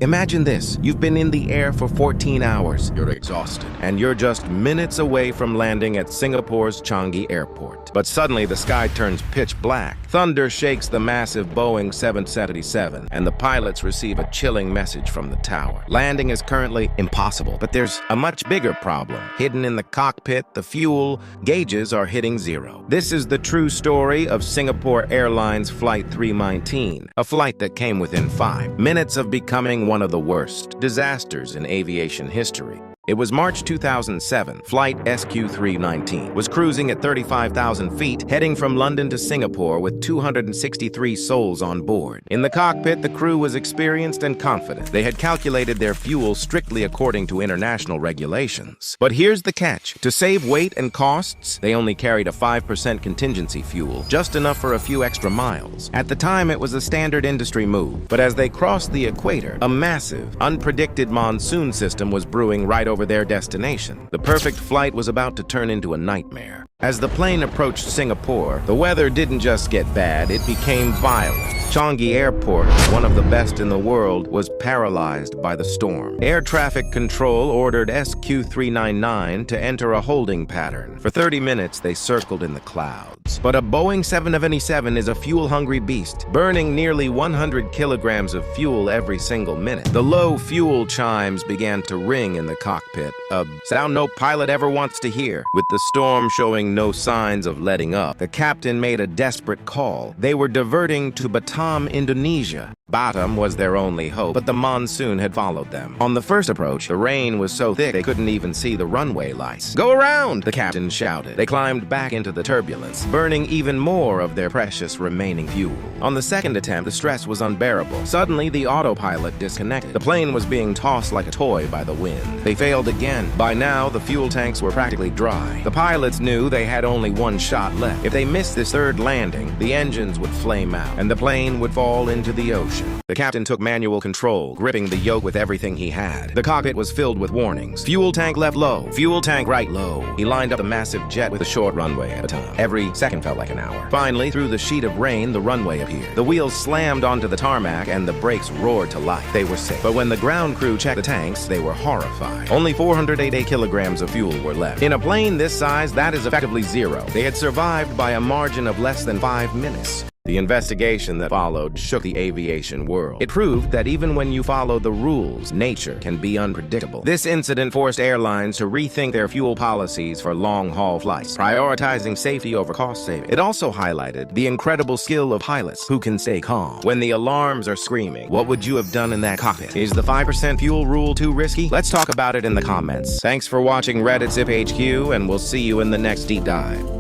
Imagine this, you've been in the air for 14 hours, you're exhausted, and you're just minutes away from landing at Singapore's Changi airport. But suddenly the sky turns pitch black. Thunder shakes the massive Boeing 777, and the pilots receive a chilling message from the tower. Landing is currently impossible, but there's a much bigger problem. Hidden in the cockpit, the fuel gauges are hitting zero. This is the true story of Singapore Airlines Flight 319, a flight that came within 5 minutes of becoming one of the worst disasters in aviation history. It was March 2007. Flight SQ319 was cruising at 35,000 feet, heading from London to Singapore with 263 souls on board. In the cockpit, the crew was experienced and confident. They had calculated their fuel strictly according to international regulations. But here's the catch. To save weight and costs, they only carried a 5% contingency fuel, just enough for a few extra miles. At the time, it was a standard industry move. But as they crossed the equator, a massive, unpredicted monsoon system was brewing right over their destination. The perfect flight was about to turn into a nightmare. As the plane approached Singapore, the weather didn't just get bad, it became violent. Changi Airport, one of the best in the world, was paralyzed by the storm. Air traffic control ordered SQ399 to enter a holding pattern. For 30 minutes, they circled in the clouds. But a Boeing 777 is a fuel-hungry beast, burning nearly 100 kilograms of fuel every single minute. The low fuel chimes began to ring in the cockpit, a sound no pilot ever wants to hear. With the storm showing no signs of letting up, the captain made a desperate call. They were diverting to Batam, Indonesia. Batam was their only hope, but the monsoon had followed them. On the first approach, the rain was so thick they couldn't even see the runway lights. "Go around!" the captain shouted. They climbed back into the turbulence, burning even more of their precious remaining fuel. On the second attempt, the stress was unbearable. Suddenly, the autopilot disconnected. The plane was being tossed like a toy by the wind. They failed again. By now, the fuel tanks were practically dry. The pilots knew they had only one shot left. If they missed this third landing, the engines would flame out, and the plane would fall into the ocean. The captain took manual control, gripping the yoke with everything he had. The cockpit was filled with warnings. Fuel tank left low. Fuel tank right low. He lined up the massive jet with a short runway at a time. Every second felt like an hour. Finally, through the sheet of rain, the runway appeared. The wheels slammed onto the tarmac and the brakes roared to life. They were safe. But when the ground crew checked the tanks, they were horrified. Only 488 kilograms of fuel were left. In a plane this size, that is effectively zero. They had survived by a margin of less than 5 minutes. The investigation that followed shook the aviation world. It proved that even when you follow the rules, nature can be unpredictable. This incident forced airlines to rethink their fuel policies for long-haul flights, prioritizing safety over cost saving. It also highlighted the incredible skill of pilots who can stay calm when the alarms are screaming. What would you have done in that cockpit? Is the 5% fuel rule too risky? Let's talk about it in the comments. Thanks for watching RedditzipHQ, and we'll see you in the next deep dive.